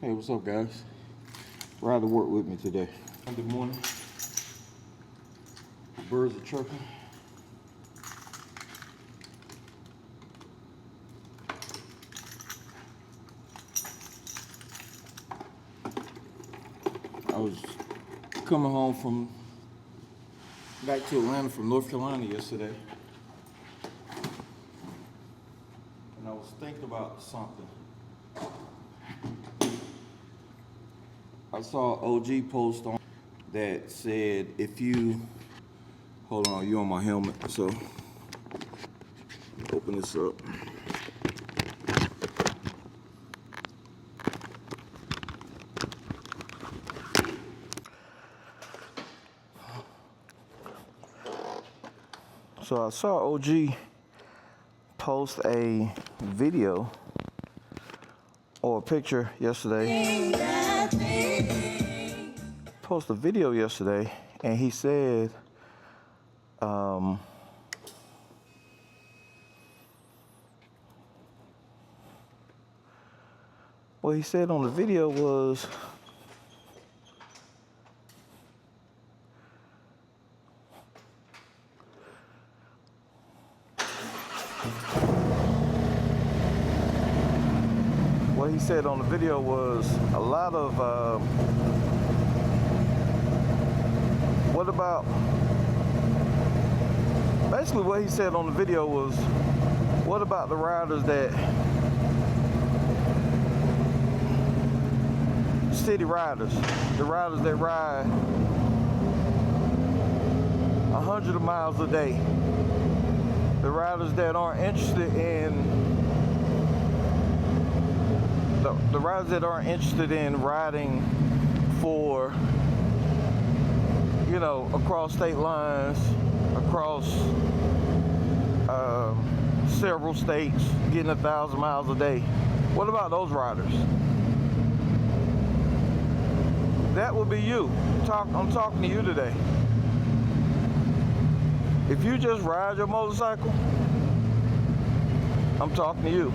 Hey, what's up, guys? Ride to work with me today. Monday morning. The birds are chirping. I was coming home from back to Atlanta from North Carolina yesterday, and I was thinking about something. I saw OG post on that said if you hold on, you on my helmet, so open this up. So I saw OG post a video or a picture yesterday. Post a video yesterday, and he said, what he said on the video was, a lot of, basically what he said on the video was, what about the riders that, city riders, the riders that ride 100 miles a day, the riders that aren't interested in riding for, across state lines, across several states, getting 1,000 miles a day. What about those riders? That would be you. I'm talking to you today. If you just ride your motorcycle, I'm talking to you.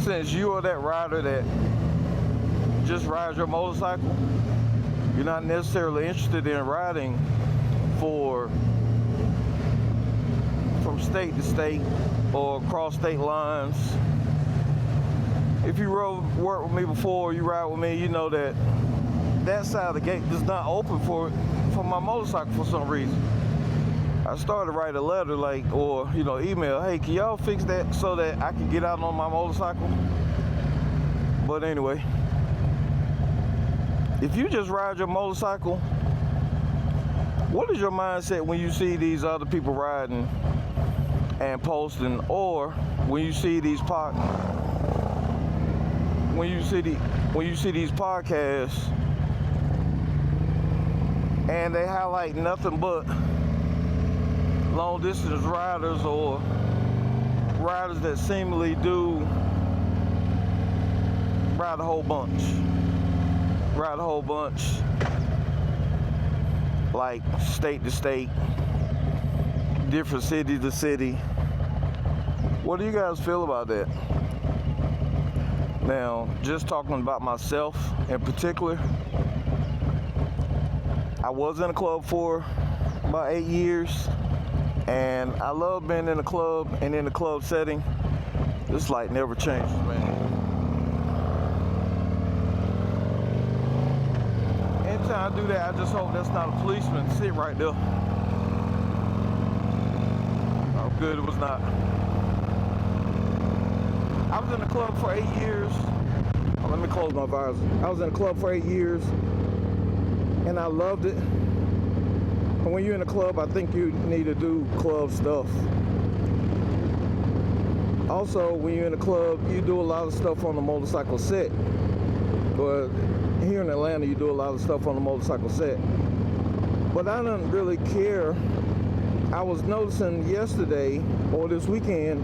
Since you are that rider that just rides your motorcycle, you're not necessarily interested in riding from state to state or across state lines. If you work with me before, you ride with me, you know that side of the gate is not open for my motorcycle for some reason. I started to write a letter or email, hey, can y'all fix that so that I can get out on my motorcycle? But anyway, if you just ride your motorcycle, what is your mindset when you see these other people riding and posting, or when you see these podcasts and they highlight nothing but long distance riders or riders that seemingly do ride a whole bunch, like state to state, different city to city. What do you guys feel about that? Now, just talking about myself in particular, I was in a club for about 8 years. And I love being in the club and in the club setting. This light never changes, man. Anytime I do that, I just hope that's not a policeman sitting right there. Oh, good, it was not. I was in the club for 8 years. Oh, let me close my visor. I was in the club for 8 years, and I loved it. And when you're in a club, I think you need to do club stuff. Also, when you're in a club, you do a lot of stuff on the motorcycle set. But here in Atlanta, you do a lot of stuff on the motorcycle set. But I don't really care. I was noticing yesterday or this weekend,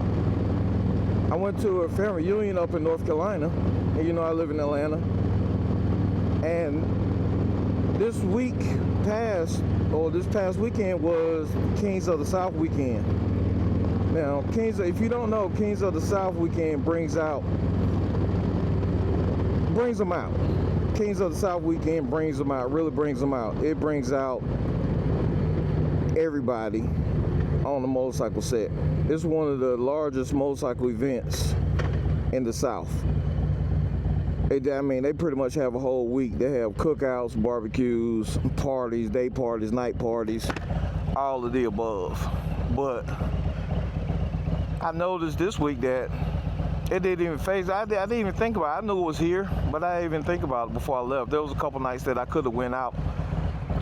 I went to a family reunion up in North Carolina, and you know I live in Atlanta. And this past weekend was Kings of the South weekend. Now, if you don't know, Kings of the South weekend brings them out. Kings of the South weekend brings them out, really brings them out. It brings out everybody on the motorcycle set. It's one of the largest motorcycle events in the South. They pretty much have a whole week. They have cookouts, barbecues, parties, day parties, night parties, all of the above. But I noticed this week that it didn't even phase. I didn't even think about it. I knew it was here, but I didn't even think about it before I left. There was a couple nights that I could have went out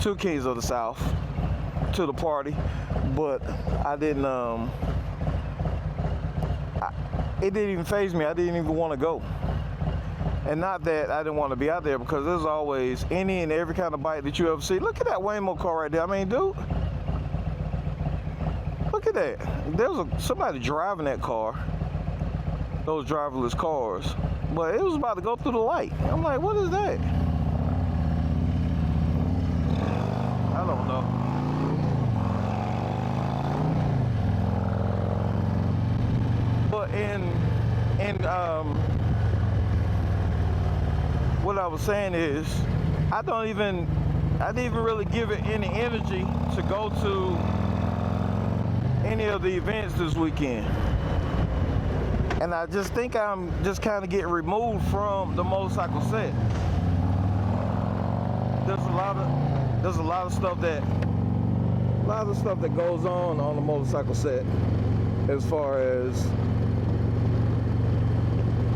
to Kings of the South, to the party, but I didn't. It didn't even phase me. I didn't even want to go. And not that I didn't want to be out there, because there's always any and every kind of bike that you ever see. Look at that Waymo car right there. I mean, dude, look at that. There's somebody driving that car, those driverless cars, but it was about to go through the light. I'm like, what is that? I don't know. But what I was saying is, I didn't even really give it any energy to go to any of the events this weekend. And I just think I'm just kind of getting removed from the motorcycle set. There's a lot of stuff that goes on the motorcycle set, as far as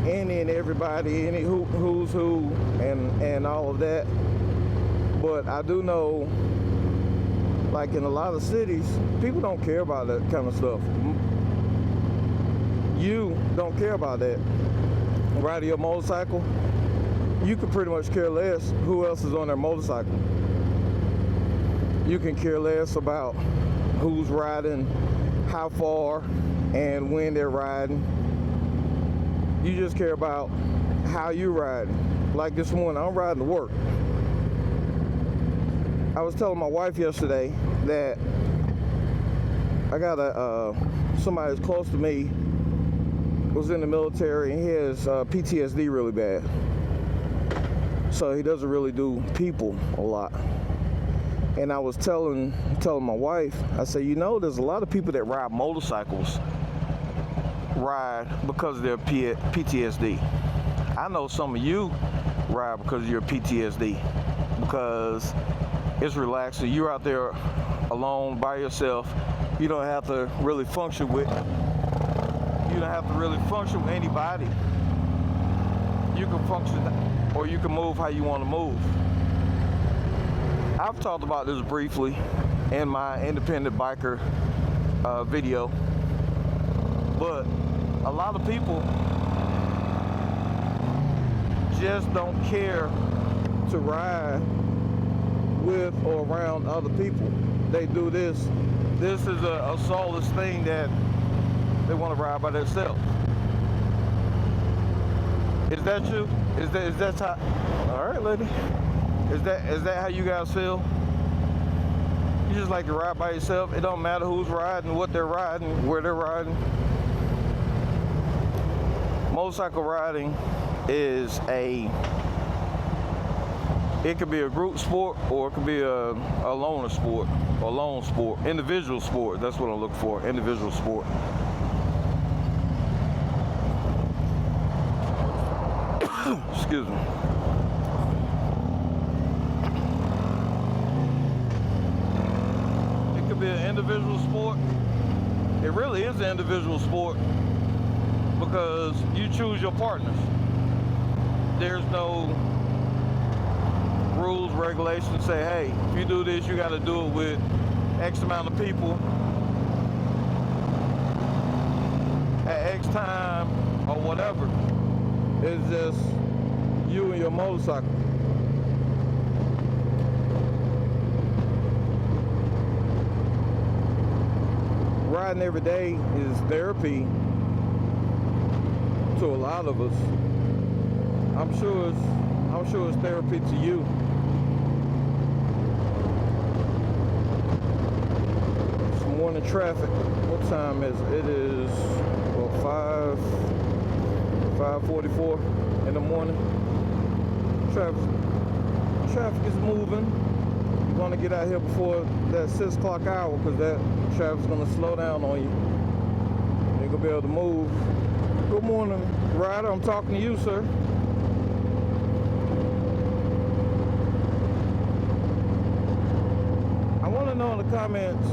any and everybody, any who's who, and all of that. But I do know, like in a lot of cities, people don't care about that kind of stuff. You don't care about that. Riding your motorcycle, you can pretty much care less who else is on their motorcycle. You can care less about who's riding, how far, and when they're riding. You just care about how you ride. Like this morning, I'm riding to work. I was telling my wife yesterday that I got somebody that's close to me was in the military, and he has PTSD really bad. So he doesn't really do people a lot. And I was telling my wife, I said, you know, there's a lot of people that ride motorcycles because of their PTSD. I know some of you ride because of your PTSD, because it's relaxing. You're out there alone by yourself. You don't have to really function with anybody. You can function, or you can move how you want to move. I've talked about this briefly in my independent biker video, but a lot of people just don't care to ride with or around other people. They do this. This is a soulless thing that they want to ride by themselves. Is that you? Is that how? All right, lady. Is that how you guys feel? You just like to ride by yourself. It don't matter who's riding, what they're riding, where they're riding. Motorcycle riding is it could be a group sport, or it could be a loner sport, or lone sport, individual sport. That's what I look for, individual sport. Excuse me. It could be an individual sport. It really is an individual sport, because you choose your partners. There's no rules, regulations say, hey, if you do this, you got to do it with X amount of people at X time or whatever. It's just you and your motorcycle. Riding every day is therapy to a lot of us. I'm sure it's therapy to you. It's morning traffic. What time is it? It is 5:44 in the morning. Traffic is moving. You want to get out here before that 6 o'clock hour, because that traffic's going to slow down on you. You're going to be able to move. Good morning, Ryder. I'm talking to you, sir. I want to know in the comments,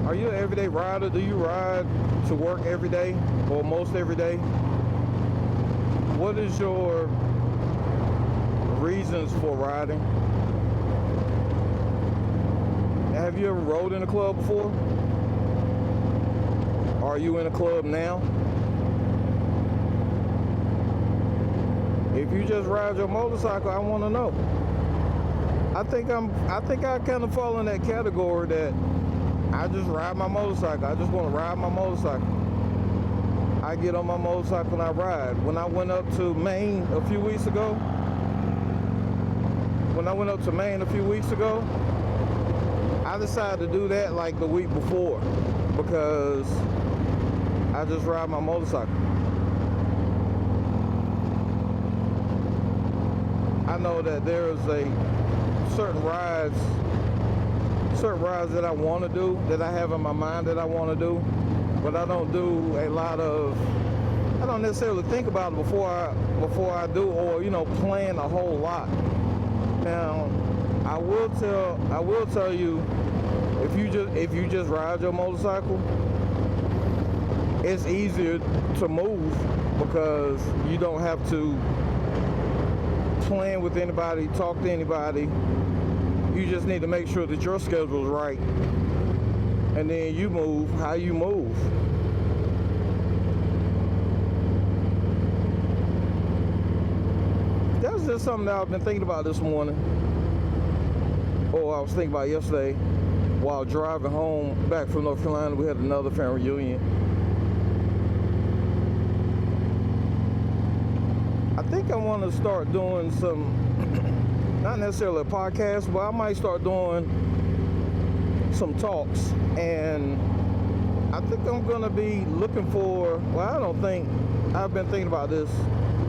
are you an everyday rider? Do you ride to work every day or most every day? What is your reasons for riding? Have you ever rode in a club before? Are you in a club now? If you just ride your motorcycle, I want to know. I think I kind of fall in that category that I just ride my motorcycle. I just want to ride my motorcycle. I get on my motorcycle and I ride. When I went up to Maine a few weeks ago, I decided to do that like the week before because I just ride my motorcycle. I know that there is certain rides that I want to do, that I have in my mind that I want to do, but I don't do a lot of, I don't necessarily think about it before I do, or plan a whole lot. Now, I will tell you, if you just ride your motorcycle, it's easier to move because you don't have to plan with anybody, talk to anybody. You just need to make sure that your schedule is right, and then you move how you move. That's just something that I've been thinking about this morning. I was thinking about yesterday while driving home back from North Carolina. We had another family reunion. I think I want to start doing some, not necessarily a podcast, but I might start doing some talks. And I think I'm going to be looking for, I've been thinking about this.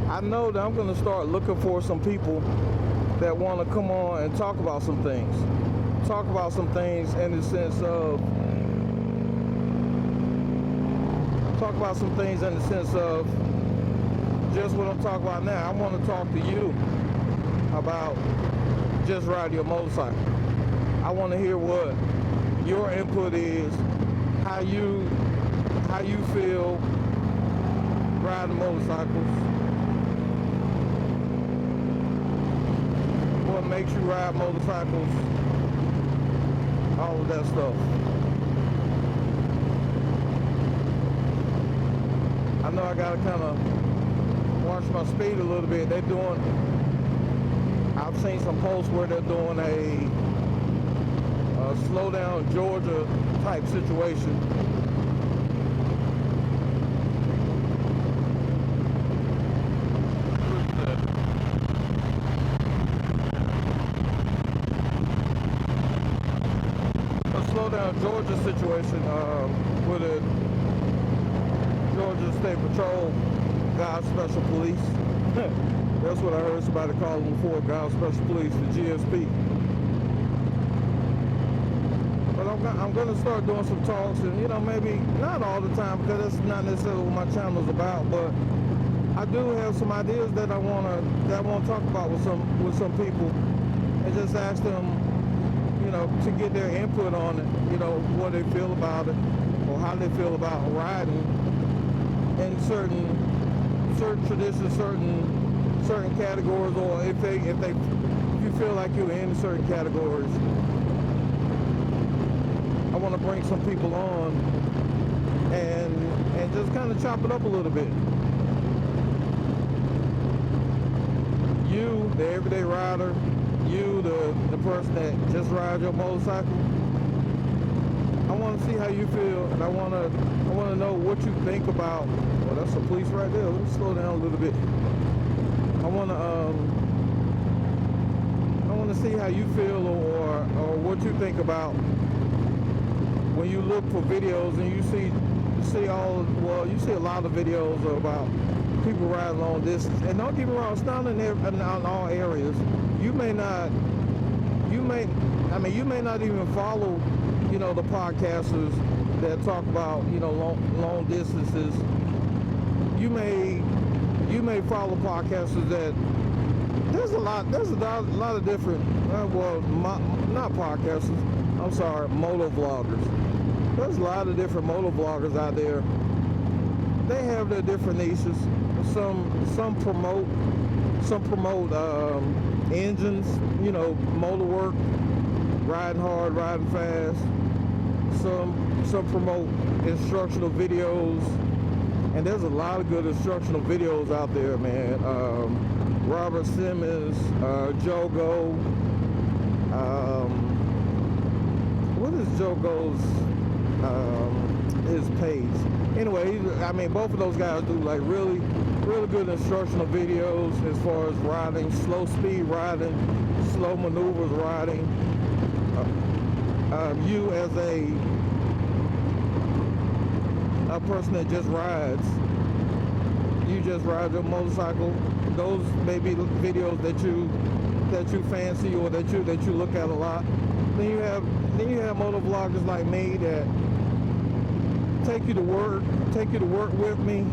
I know that I'm going to start looking for some people that want to come on and talk about some things. Talk about some things in the sense of, just what I'm talking about now. I want to talk to you about just riding your motorcycle. I want to hear what your input is, how you feel riding motorcycles, what makes you ride motorcycles, all of that stuff. I know I gotta kind of watch my speed a little bit. I've seen some posts where they're doing a slow down Georgia type situation. Georgia situation with the Georgia State Patrol, God Special Police. That's what I heard somebody call them before, God Special Police, the GSP. But I'm going to start doing some talks, and maybe not all the time, because that's not necessarily what my channel is about, but I do have some ideas that I want to talk about with some people, and just ask them, to get their input on it, what they feel about it, or how they feel about riding in certain traditions, certain categories, or if you feel like you're in certain categories. I want to bring some people on and just kind of chop it up a little bit. You, the everyday rider, you, the person that just rides your motorcycle, I want to see how you feel, and I want to know what you think about Well, that's the police right there. Let's slow down a little bit. I wanna see how you feel or what you think about when you look for videos and you see you see a lot of videos about people riding long distance. And don't get me wrong, it's not in all areas. You may not even follow, the podcasters that talk about, long distances. You may follow podcasters that there's a lot of different not podcasters, I'm sorry, moto vloggers. There's a lot of different moto vloggers out there. They have their different niches. Some promote engines, motor work, riding hard, riding fast. Some promote instructional videos, and there's a lot of good instructional videos out there, man. Robert Simmons, Jogo. What is Jogo's his page? Anyway, both of those guys do like really good instructional videos as far as riding, slow speed riding, slow maneuvers riding. You as a person that just rides, you just ride your motorcycle. Those may be videos that you fancy or that you look at a lot. Then you have motor vloggers like me that take you to work with me.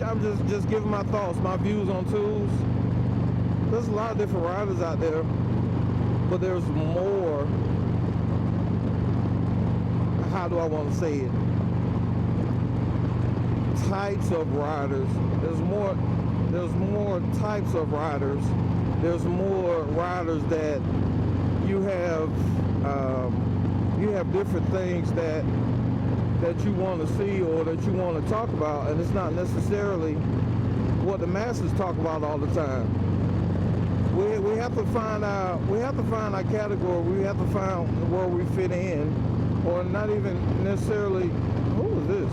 I'm just giving my thoughts, my views on tools. There's a lot of different riders out there, but there's more, how do I want to say it, types of riders. There's more types of riders. There's more riders that you have different things that you want to see or that you want to talk about, and it's not necessarily what the masses talk about all the time. We have to find our category. We have to find where we fit in, or not even necessarily. Who is this?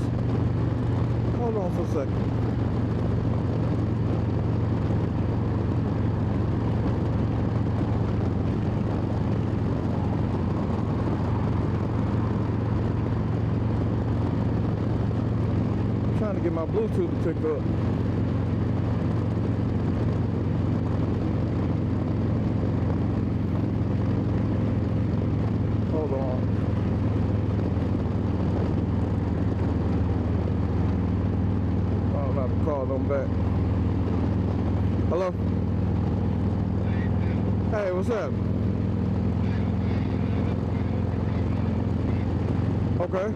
Hold on for a second. Trying to get my Bluetooth to pick up. Hold on. I'm about to call them back. Hello? Hey, what's up? Okay.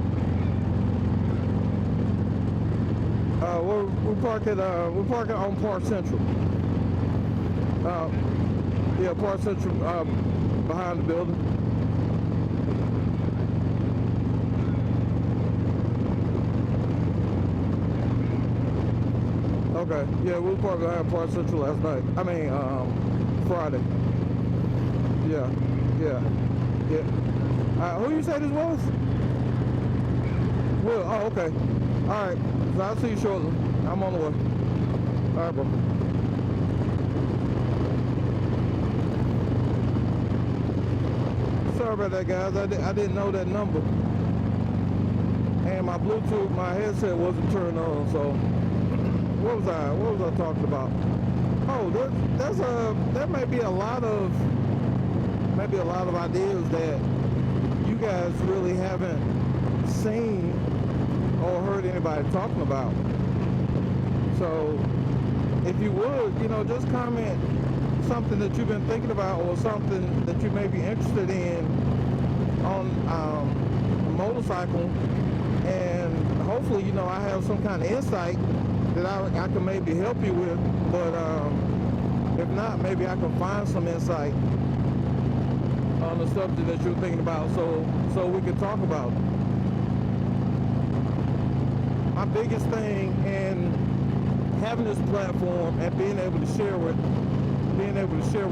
We're parking on Park Central. Yeah, Park Central, behind the building. Okay, yeah, we were parked behind Park Central last night. Friday. Yeah. Who you say this was? Will. Oh, okay. All right. So I'll see you shortly. I'm on the way. All right, bro. Sorry about that, guys. I didn't know that number. And my Bluetooth, my headset wasn't turned on, so what was I talking about? Oh, there may be a lot of ideas that you guys really haven't seen or heard anybody talking about. So if you would, just comment something that you've been thinking about or something that you may be interested in on a motorcycle, and hopefully, I have some kind of insight that I can maybe help you with. But if not, maybe I can find some insight on the subject that you're thinking about, so we can talk about it. My biggest thing in having this platform and being able to share with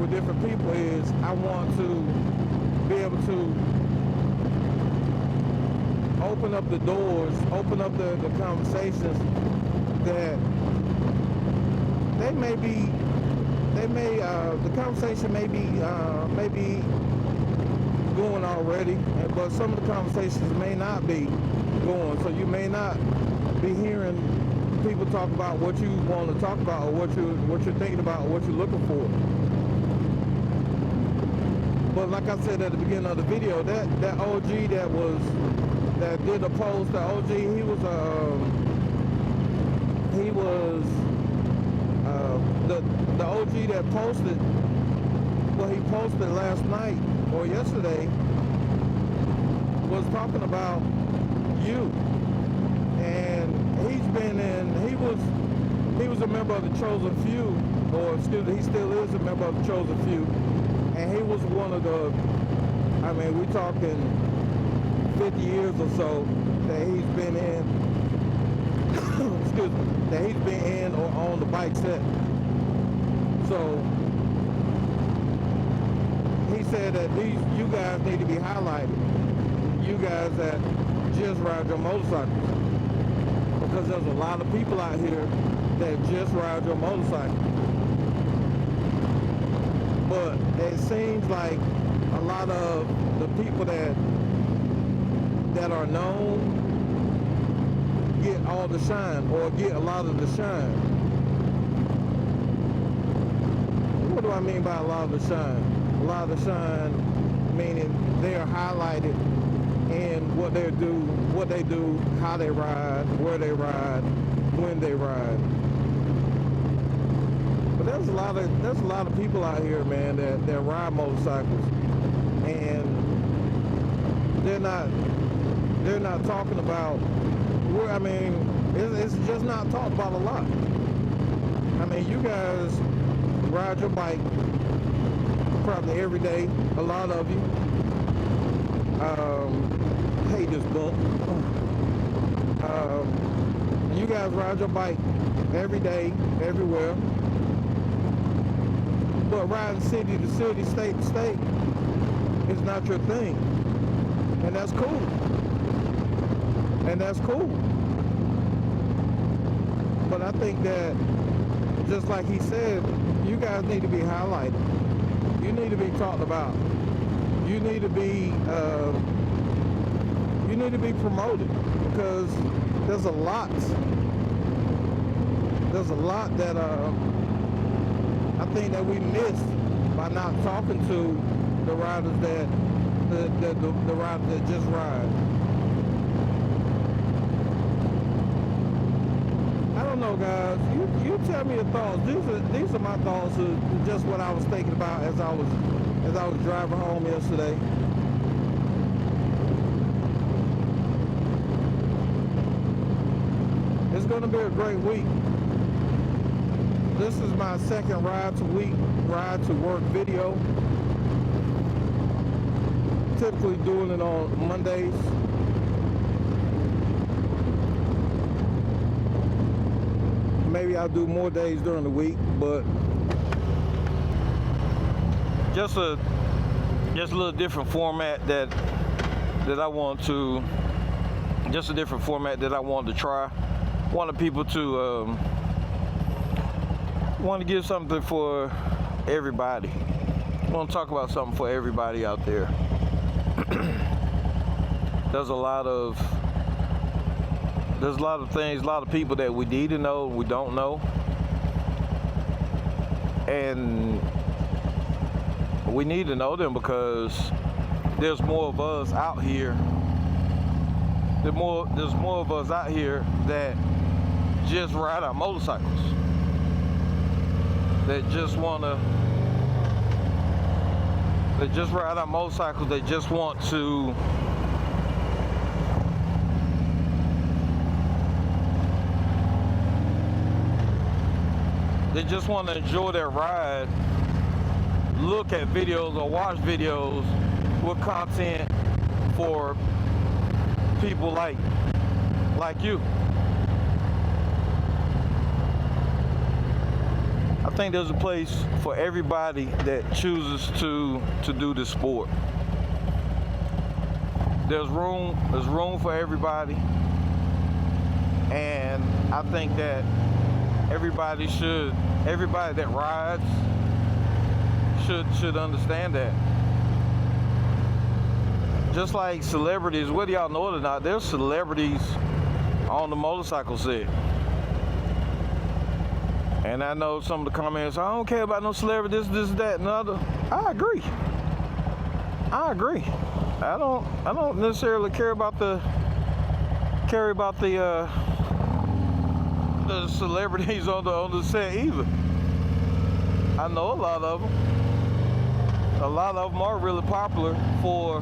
different people is I want to be able to open up the doors, open up the conversations that the conversation may be going already, but some of the conversations may not be going. So you may not be hearing people talk about what you want to talk about, or what you're thinking about, or what you're looking for. But like I said at the beginning of the video, that OG that did a post, the OG, he was the OG that posted what he posted last night or yesterday was talking about you. And he was a member of the chosen few, or excuse me, he still is a member of the chosen few. And he was one of the, I mean, we talking 50 years or so that he's been in, excuse me, that he's been in or on the bike set. So he said that you guys need to be highlighted. You guys that just ride your motorcycles. Because there's a lot of people out here that just ride your motorcycle. But it seems like a lot of the people that are known get all the shine, or get a lot of the shine. What do I mean by a lot of the shine? A lot of the shine meaning they are highlighted in what they do, how they ride, where they ride, when they ride. But there's a lot of people out here, man, that ride motorcycles, and they're not talking about where, I mean, it's just not talked about a lot. I mean, you guys ride your bike probably every day, a lot of you. Hate this bump. You guys ride your bike every day, everywhere. But riding city to city, state to state is not your thing. And that's cool. And that's cool. But I think that, just like he said, you guys need to be highlighted. You need to be talked about. You need to be promoted, because there's a lot that I think that we miss by not talking to the riders the riders that just ride. I don't know, guys. You tell me your thoughts. These are my thoughts of just what I was thinking about as I was driving home yesterday. It's going to be a great week. This is my second ride to work video. Typically doing it on Mondays. Maybe I'll do more days during the week, but just a little different format that I want to, just a different format that I wanted to try. Wanted people to want to give something for everybody. I want to talk about something for everybody out there. There's a lot of things, a lot of people that we need to know and we don't know. And we need to know them because there's more of us out here. There's more of us out here that just ride our motorcycles. That just ride our motorcycles. They just want to enjoy their ride, look at videos or watch videos with content for people like you. I think there's a place for everybody that chooses to do this sport. there's room for everybody, and I think that everybody that rides should understand that. Just like celebrities, whether y'all know it or not, there's celebrities on the motorcycle set. And I know some of the comments, I don't care about no celebrity, this, that, and other. I agree. I don't necessarily care about the celebrities on the set either. I know a lot of them. A lot of them are really popular for,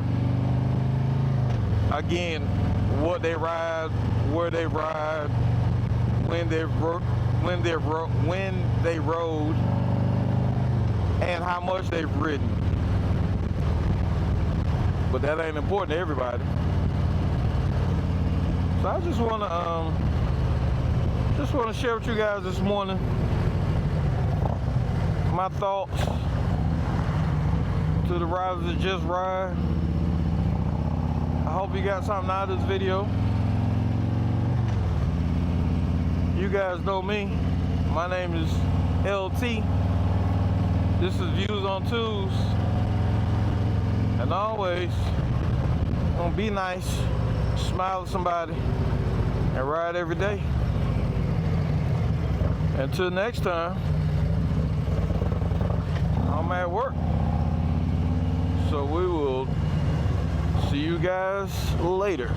again, what they ride, where they ride, when they rode, and how much they've ridden. But that ain't important to everybody. So I just want to share with you guys this morning my thoughts to the riders that just ride. I hope you got something out of this video. You guys know me. My name is LT. This is Views on Twos. And always, gonna be nice, smile at somebody, and ride every day. Until next time, I'm at work. So we will see you guys later.